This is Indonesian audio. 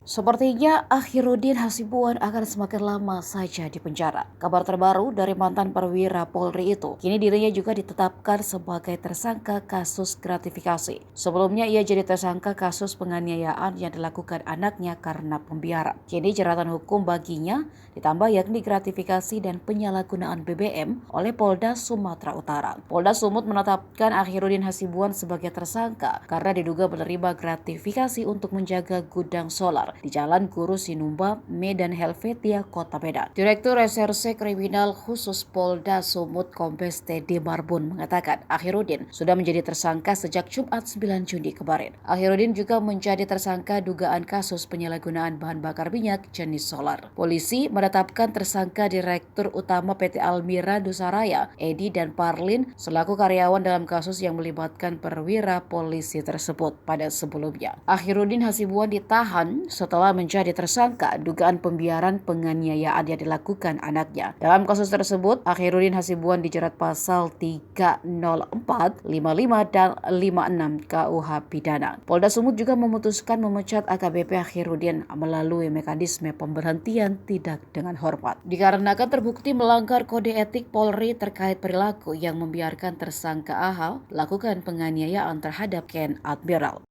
Sepertinya Akhiruddin Hasibuan akan semakin lama saja di penjara. Kabar terbaru dari mantan perwira Polri itu, kini dirinya juga ditetapkan sebagai tersangka kasus gratifikasi. Sebelumnya ia jadi tersangka kasus penganiayaan yang dilakukan anaknya karena pembiaran. Kini jeratan hukum baginya ditambah yakni gratifikasi dan penyalahgunaan BBM oleh Polda Sumatera Utara. Polda Sumut menetapkan Akhiruddin Hasibuan sebagai tersangka karena diduga menerima gratifikasi untuk menjaga gudang solar di Jalan Guru Sinumba, Medan Helvetia, Kota Medan. Direktur Reserse Kriminal Khusus Polda Sumut Kombes Teddy Marbun mengatakan Akhiruddin sudah menjadi tersangka sejak Jumat 9 Juni kemarin. Akhiruddin juga menjadi tersangka dugaan kasus penyalahgunaan bahan bakar minyak jenis solar. Polisi menetapkan tersangka Direktur Utama PT Almira Dusaraya, Edi dan Parlin selaku karyawan dalam kasus yang melibatkan perwira polisi tersebut pada sebelumnya. Akhiruddin Hasibuan ditahan setelah menjadi tersangka dugaan pembiaran penganiayaan yang dilakukan anaknya. Dalam kasus tersebut, Akhiruddin Hasibuan dijerat pasal 304, 55 dan 56 KUH Pidana. Polda Sumut juga memutuskan memecat AKBP Akhiruddin melalui mekanisme pemberhentian tidak dengan hormat. Dikarenakan terbukti melanggar kode etik Polri terkait perilaku yang membiarkan tersangka AH melakukan penganiayaan terhadap Ken Admiral.